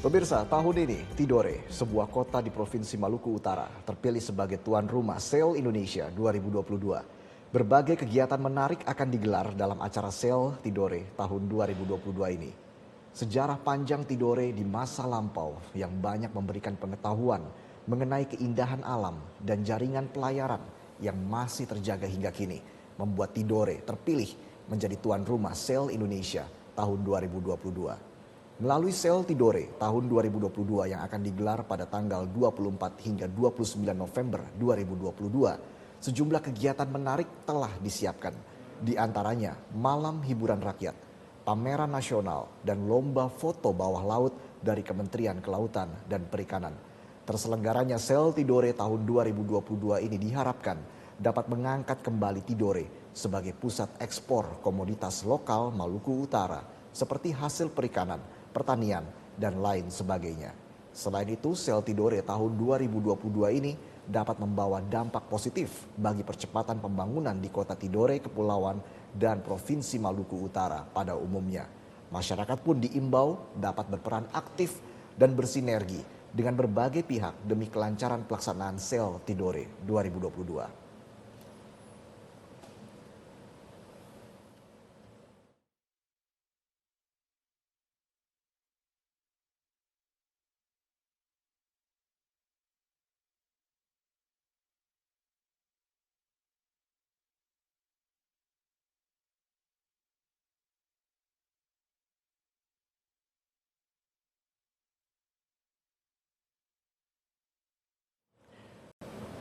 Pemirsa, tahun ini Tidore, sebuah kota di Provinsi Maluku Utara, terpilih sebagai tuan rumah SEL Indonesia 2022. Berbagai kegiatan menarik akan digelar dalam acara SEL Tidore tahun 2022 ini. Sejarah panjang Tidore di masa lampau yang banyak memberikan pengetahuan mengenai keindahan alam dan jaringan pelayaran yang masih terjaga hingga kini, membuat Tidore terpilih menjadi tuan rumah SEL Indonesia tahun 2022. Melalui SEL Tidore tahun 2022 yang akan digelar pada tanggal 24 hingga 29 November 2022, sejumlah kegiatan menarik telah disiapkan. Di antaranya malam hiburan rakyat, pameran nasional, dan lomba foto bawah laut dari Kementerian Kelautan dan Perikanan. Terselenggaranya SEL Tidore tahun 2022 ini diharapkan dapat mengangkat kembali Tidore sebagai pusat ekspor komoditas lokal Maluku Utara seperti hasil perikanan, pertanian, dan lain sebagainya. Selain itu, SEL Tidore tahun 2022 ini dapat membawa dampak positif bagi percepatan pembangunan di kota Tidore, Kepulauan, dan Provinsi Maluku Utara pada umumnya. Masyarakat pun diimbau dapat berperan aktif dan bersinergi dengan berbagai pihak demi kelancaran pelaksanaan SEL Tidore 2022.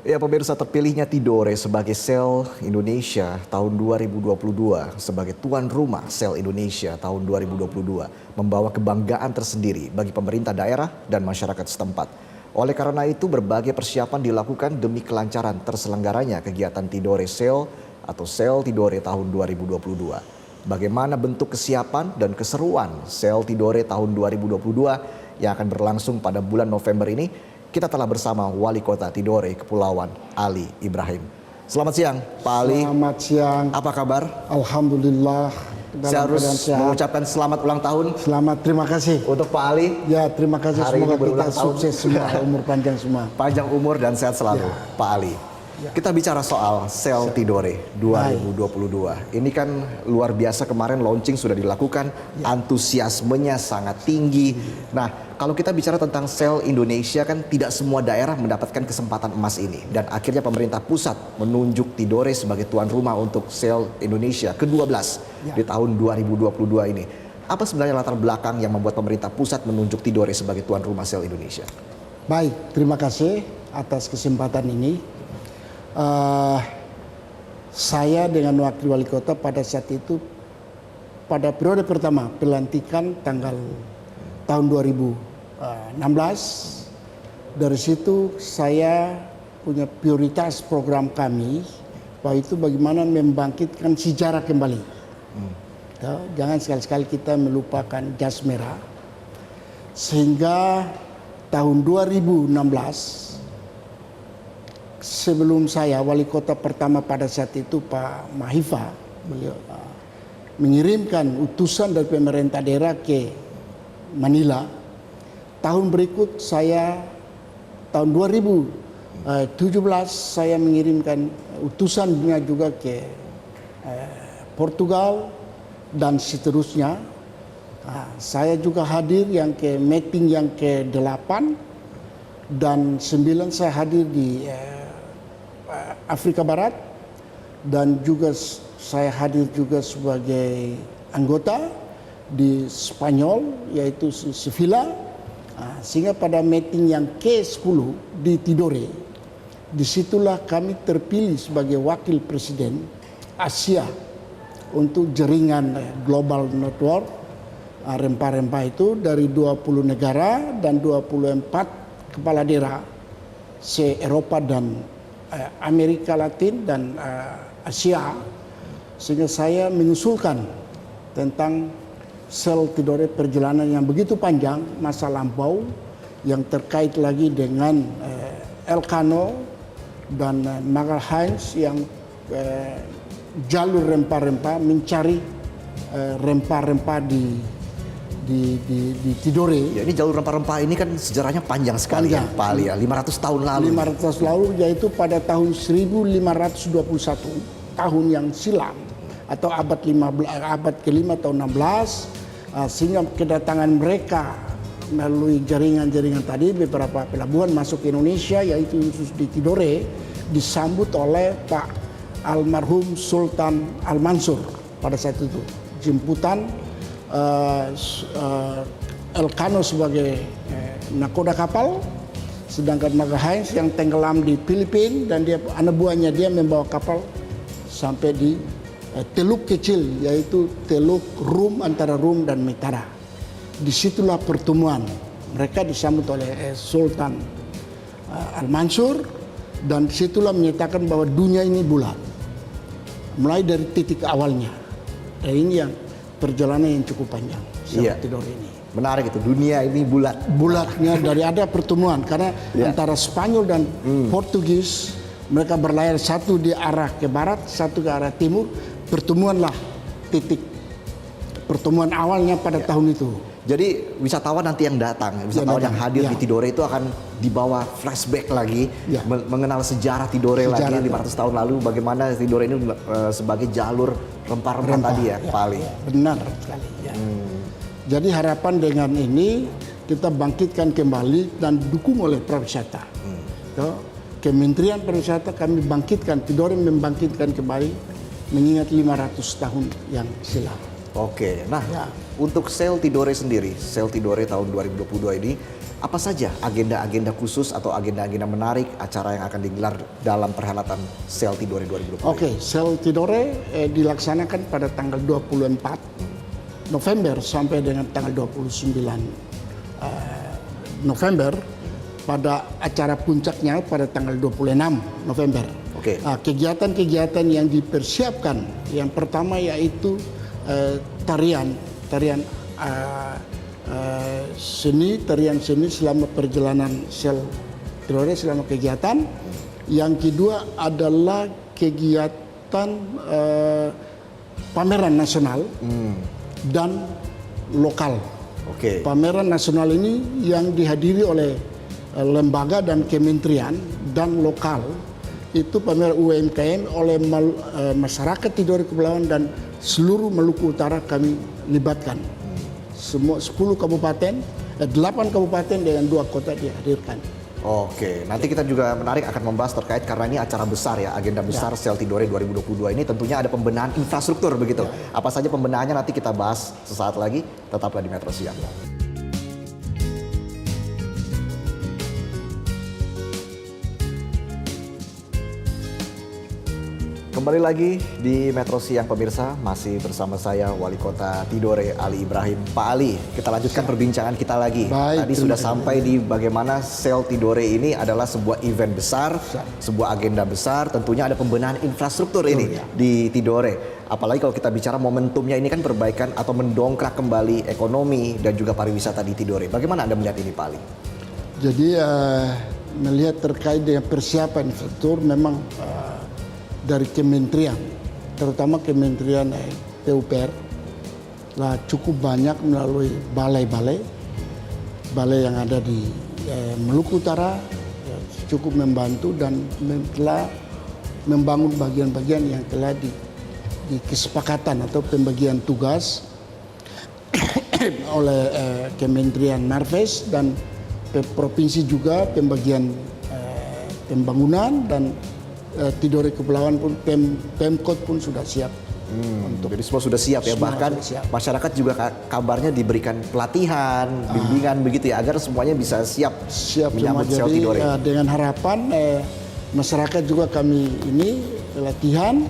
Ya, pemirsa, terpilihnya Tidore sebagai SEL Indonesia tahun 2022 sebagai tuan rumah SEL Indonesia tahun 2022 membawa kebanggaan tersendiri bagi pemerintah daerah dan masyarakat setempat. Oleh karena itu, berbagai persiapan dilakukan demi kelancaran terselenggaranya kegiatan Tidore SEL atau SEL Tidore tahun 2022. Bagaimana bentuk kesiapan dan keseruan SEL Tidore tahun 2022 yang akan berlangsung pada bulan November ini? Kita telah bersama Wali Kota Tidore Kepulauan, Ali Ibrahim. Selamat siang, Pak Ali. Selamat siang. Apa kabar? Alhamdulillah. Saya harus mengucapkan selamat ulang tahun. Selamat, terima kasih. Untuk Pak Ali. Ya, terima kasih. Hari semoga ini berulang kita tahun. sukses semua, umur panjang semua. Panjang umur dan sehat selalu, Pak Ali. Kita bicara soal SEL Tidore 2022. Ini kan luar biasa, kemarin launching sudah dilakukan, antusiasmenya sangat tinggi. Nah, kalau kita bicara tentang SEL Indonesia kan tidak semua daerah mendapatkan kesempatan emas ini. Dan akhirnya pemerintah pusat menunjuk Tidore sebagai tuan rumah untuk SEL Indonesia ke-12 di tahun 2022 ini. Apa sebenarnya latar belakang yang membuat pemerintah pusat menunjuk Tidore sebagai tuan rumah SEL Indonesia? Baik, terima kasih atas kesempatan ini. Saya dengan wakil wali kota pada saat itu, pada periode pertama pelantikan tahun 2016, dari situ saya punya prioritas program kami, yaitu bagaimana membangkitkan sejarah kembali. Jangan sekali-sekali kita melupakan jas merah. Sehingga tahun 2016, sebelum saya wali kota pertama pada saat itu Pak Mahifa, beliau mengirimkan utusan dari pemerintah daerah ke Manila. Tahun berikut saya, tahun 2017 saya mengirimkan utusannya juga ke Portugal dan seterusnya. Saya juga hadir yang ke meeting yang ke-8 dan 9 saya hadir di Afrika Barat, dan juga saya hadir juga sebagai anggota di Spanyol yaitu Sevilla. Sehingga pada meeting yang ke-10 di Tidore, disitulah kami terpilih sebagai wakil presiden Asia untuk jaringan Global Network rempah-rempah itu dari 20 negara dan 24 kepala daerah se-Eropa dan Amerika Latin dan Asia. Sehingga saya mengusulkan tentang SEL Tidore, perjalanan yang begitu panjang masa lampau yang terkait lagi dengan Elcano dan Magalhães yang jalur rempah-rempah, mencari rempah-rempah di di Tidore. Ya, ini jalur rempah-rempah ini kan sejarahnya panjang sekali Panjang. ya Pak Ali ya, 500 tahun lalu. 500 tahun lalu, yaitu pada tahun 1521, tahun yang silam atau abad ke-5 atau 16, sehingga kedatangan mereka melalui jaringan-jaringan tadi beberapa pelabuhan masuk ke Indonesia, yaitu khusus di Tidore, disambut oleh Pak almarhum Sultan Al-Mansur pada saat itu. Jemputan Elcano sebagai nakoda kapal, sedangkan Magahains yang tenggelam di Filipina, dan dia anak buahnya dia membawa kapal sampai di teluk kecil, yaitu teluk Rum, antara Rum dan Metara. Disitulah pertemuan mereka disambut oleh Sultan Al-Mansur, dan disitulah menyatakan bahwa dunia ini bulat mulai dari titik awalnya. Dan ini yang perjalanan yang cukup panjang Tidore ini. Menarik itu, dunia ini bulat. Bulatnya dari ada pertemuan karena antara Spanyol dan Portugis, mereka berlayar satu di arah ke barat, satu ke arah timur. Pertemuanlah titik pertemuan awalnya pada tahun itu. Jadi wisatawan nanti yang datang, wisatawan yang hadir di Tidore itu akan dibawa flashback lagi, mengenal sejarah Tidore lagi 500 tahun lalu, bagaimana Tidore ini sebagai jalur rempah-rempah tadi ya Pak Ali. Benar sekali. Ya. Jadi harapan dengan ini kita bangkitkan kembali dan dukung oleh pariwisata. Kementerian Pariwisata kami bangkitkan, Tidore membangkitkan kembali mengingat 500 tahun yang silam. Oke, nah untuk Sail Tidore sendiri, Sail Tidore tahun 2022 ini, apa saja agenda-agenda khusus atau agenda-agenda menarik acara yang akan digelar dalam perhelatan Sail Tidore 2022? Oke, Sail Tidore dilaksanakan pada tanggal 24 November sampai dengan tanggal 29 November, pada acara puncaknya pada tanggal 26 November. Oke. Kegiatan-kegiatan yang dipersiapkan, yang pertama yaitu tarian seni selama perjalanan Sail Tidore selama kegiatan. Yang kedua adalah kegiatan pameran nasional dan lokal. Oke. Pameran nasional ini yang dihadiri oleh lembaga dan kementerian, dan lokal itu pameran UMKM oleh masyarakat Tidore Kepulauan dan seluruh Maluku Utara kami libatkan. Semua 10 kabupaten, 8 kabupaten dengan 2 kota dihadirkan. Oke, nanti kita juga menarik akan membahas terkait karena ini acara besar ya, agenda besar Sail Tidore 2022 ini tentunya ada pembenahan infrastruktur begitu. Apa saja pembenahannya nanti kita bahas sesaat lagi, tetaplah di Metro Siang. Kembali lagi di Metro Siang pemirsa, masih bersama saya Wali Kota Tidore Ali Ibrahim. Pak Ali, kita lanjutkan perbincangan kita lagi. Baik, tadi sudah sampai di bagaimana Sail Tidore ini adalah sebuah event besar, sebuah agenda besar, tentunya ada pembenahan infrastruktur ini di Tidore. Apalagi kalau kita bicara momentumnya ini kan perbaikan atau mendongkrak kembali ekonomi dan juga pariwisata di Tidore. Bagaimana Anda melihat ini Pak Ali? Jadi melihat terkait dengan persiapan infrastruktur, memang dari kementerian, terutama kementerian PUPR, lah cukup banyak melalui balai-balai yang ada di Maluku Utara, cukup membantu dan telah membangun bagian-bagian yang telah di kesepakatan atau pembagian tugas oleh Kementerian Marves dan provinsi juga pembagian pembangunan, dan Tidore Kepulauan pun Pemkot pun sudah siap untuk. Jadi semua sudah siap ya, bahkan masyarakat juga kabarnya diberikan pelatihan, bimbingan begitu ya, agar semuanya bisa siap menyambut Sail Tidore. Dengan harapan masyarakat juga kami ini pelatihan,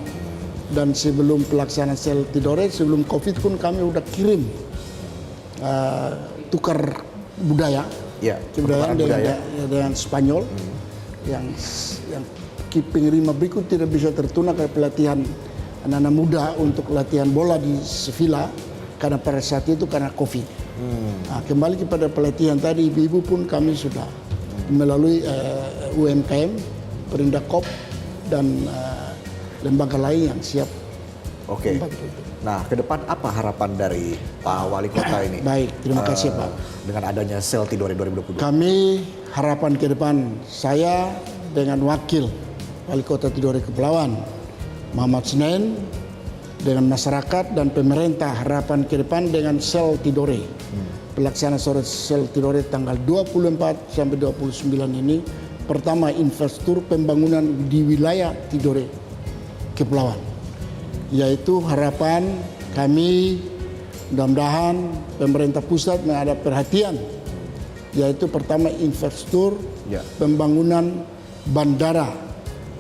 dan sebelum pelaksanaan Sail Tidore, sebelum Covid pun kami udah kirim tukar budaya, kebudayaan dengan Spanyol yang pengrima berikut tidak bisa tertunda ke pelatihan anak-anak muda untuk latihan bola di Sevilla karena pada saat itu karena Covid. Nah, kembali kepada pelatihan tadi, ibu-ibu pun kami sudah melalui UMKM, Perindakop dan lembaga lain yang siap. Oke. Nah, ke depan apa harapan dari Pak Wali Kota ini? Baik, terima kasih Pak. Dengan adanya sel Tidore 2022. Kami harapan ke depan, saya dengan wakil Wali Kota Tidore Kepulauan Muhammad Senen, dengan masyarakat dan pemerintah, harapan ke depan dengan sel Tidore. Pelaksanaan sel Tidore tanggal 24 sampai 29 ini, pertama infrastruktur pembangunan di wilayah Tidore Kepulauan, yaitu harapan kami mudah-mudahan pemerintah pusat ada perhatian, yaitu pertama infrastruktur pembangunan bandara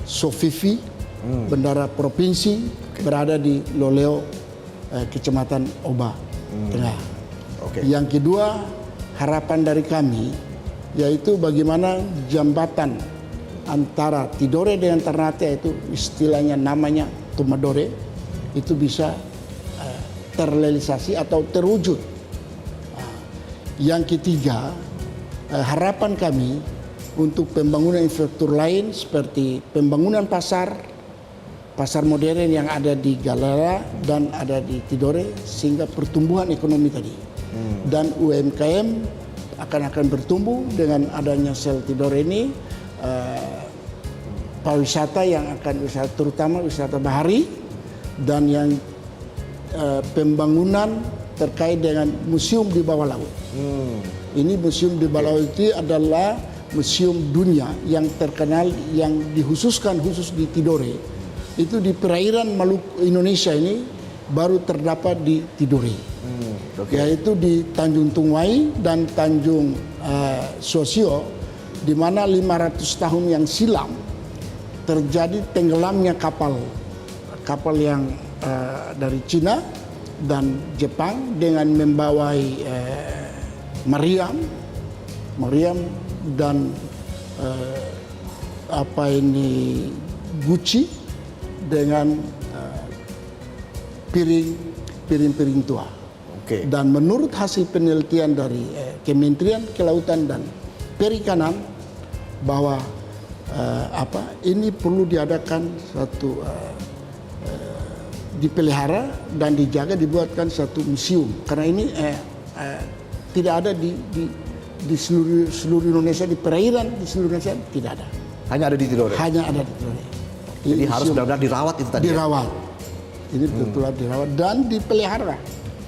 Sofifi, bandara provinsi berada di Loleo, Kecamatan Oba Tengah. Yang kedua, harapan dari kami yaitu bagaimana jembatan antara Tidore dengan Ternate, itu istilahnya namanya Tumadore, itu bisa terrealisasi atau terwujud. Yang ketiga, harapan kami untuk pembangunan infrastruktur lain seperti pembangunan pasar modern yang ada di Galera dan ada di Tidore, sehingga pertumbuhan ekonomi tadi dan UMKM akan bertumbuh dengan adanya sel Tidore ini. Pariwisata yang akan wisata, terutama wisata bahari, dan yang pembangunan terkait dengan museum di bawah laut. Ini museum di bawah laut itu adalah museum dunia yang terkenal, yang dikhususkan khusus di Tidore. Itu di perairan Maluku Indonesia ini baru terdapat di Tidore. Yaitu di Tanjung Tungwai dan Tanjung Sosio, di mana 500 tahun yang silam terjadi tenggelamnya kapal yang dari Cina dan Jepang dengan membawai meriam dan guci dengan piring tua. Dan menurut hasil penelitian dari Kementerian Kelautan dan Perikanan bahwa ini perlu diadakan satu dipelihara dan dijaga, dibuatkan satu museum, karena ini tidak ada di seluruh Indonesia, di perairan di seluruh Indonesia tidak ada. Hanya ada di Tidore. Hanya ada di Tidore. Jadi harus benar-benar dirawat itu tadi. Dirawat. Ini betul-betul dirawat dan dipelihara.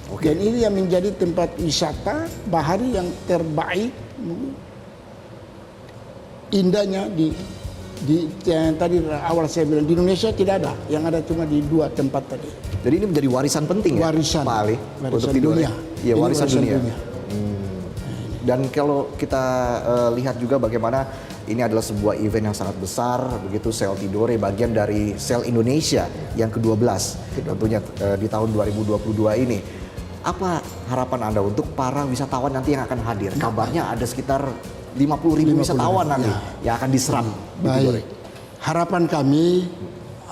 Dan ini yang menjadi tempat wisata bahari yang terbaik, indahnya di yang tadi awal saya bilang di Indonesia tidak ada, yang ada cuma di 2 tempat tadi. Jadi ini menjadi warisan penting warisan, ya, Pak Ali, untuk Tidore. Iya, warisan dunia. Dan kalau kita lihat juga bagaimana ini adalah sebuah event yang sangat besar, begitu sel Tidore, bagian dari sel Indonesia yang ke-12 tentunya di tahun 2022 ini. Apa harapan Anda untuk para wisatawan nanti yang akan hadir? Kabarnya ada sekitar 50.000 wisatawan nanti yang akan diserap di Tidore. Harapan kami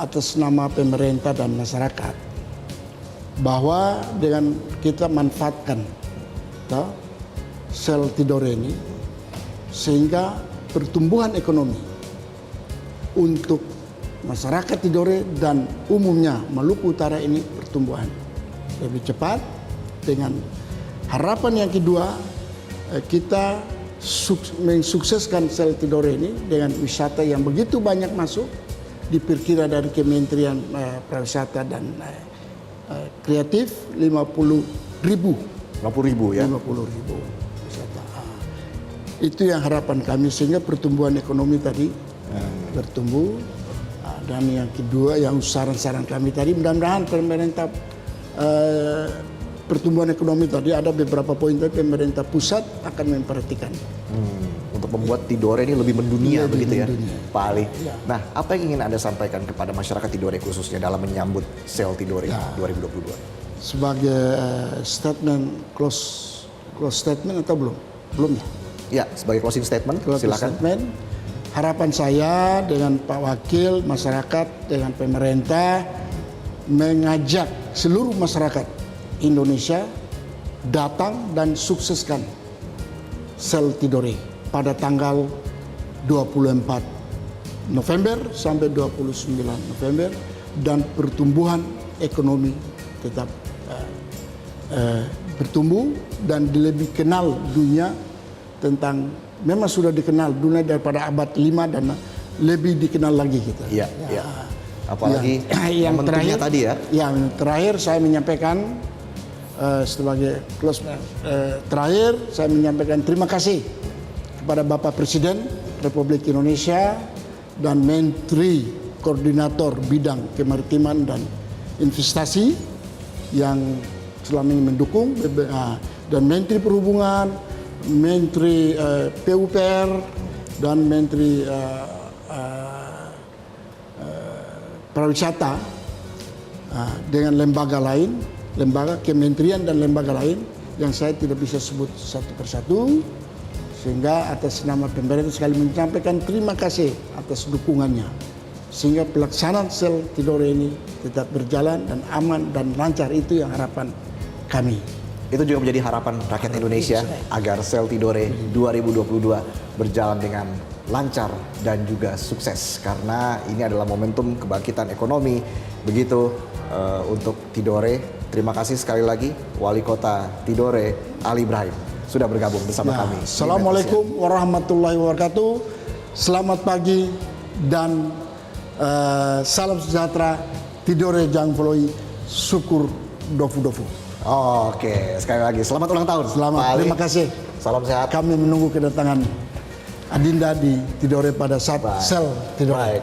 atas nama pemerintah dan masyarakat bahwa dengan kita manfaatkan sel Tidore ini, sehingga pertumbuhan ekonomi untuk masyarakat Tidore dan umumnya Maluku Utara ini pertumbuhan lebih cepat. Dengan harapan yang kedua, kita mensukseskan sel Tidore ini dengan wisata yang begitu banyak masuk, diperkira dari Kementerian Pariwisata dan Kreatif 50.000 ya. 50.000 wisata. Itu yang harapan kami, sehingga pertumbuhan ekonomi tadi bertumbuh. Dan yang kedua, yang saran-saran kami tadi, mudah-mudahan pemerintah pertumbuhan ekonomi tadi ada beberapa poin tadi pemerintah pusat akan memperhatikan untuk membuat Tidore ini lebih mendunia, begitu ya, Pak Ali. Nah, apa yang ingin Anda sampaikan kepada masyarakat Tidore khususnya dalam menyambut sel Tidore 2022? Sebagai statement close statement atau belum ya? Ya, sebagai closing statement, silakan. Harapan saya dengan Pak Wakil, masyarakat, dengan pemerintah mengajak seluruh masyarakat Indonesia datang dan sukseskan sel Tidore pada tanggal 24 November sampai 29 November, dan pertumbuhan ekonomi tetap bertumbuh dan lebih kenal dunia tentang, memang sudah dikenal dunia daripada abad 5 dan lebih dikenal lagi gitu. Iya, iya. Apalagi yang terakhir tadi ya. Yang terakhir saya menyampaikan sebagai close terakhir saya menyampaikan terima kasih kepada Bapak Presiden Republik Indonesia dan Menteri Koordinator Bidang Kemaritiman dan Investasi yang selama ini mendukung, dan Menteri Perhubungan, Menteri PUPR dan Menteri Pariwisata, dengan lembaga lain, lembaga kementerian dan lembaga lain yang saya tidak bisa sebut satu persatu, sehingga atas nama pemerintah sekali menyampaikan terima kasih atas dukungannya, sehingga pelaksanaan sel Tidore ini tetap berjalan dan aman dan lancar. Itu yang harapan kami. Itu juga menjadi harapan rakyat Indonesia agar sel Tidore 2022 berjalan dengan lancar dan juga sukses, karena ini adalah momentum kebangkitan ekonomi. Begitu untuk Tidore. Terima kasih sekali lagi Wali Kota Tidore Ali Ibrahim sudah bergabung bersama kami. Assalamualaikum warahmatullahi wabarakatuh. Selamat pagi dan salam sejahtera. Tidore Jang Foloi, syukur dofu-dofu. Oke, sekali lagi selamat ulang tahun. Selamat, terima kasih. Salam sehat. Kami menunggu kedatangan Adinda di Tidore pada saat sel Tidore. Baik.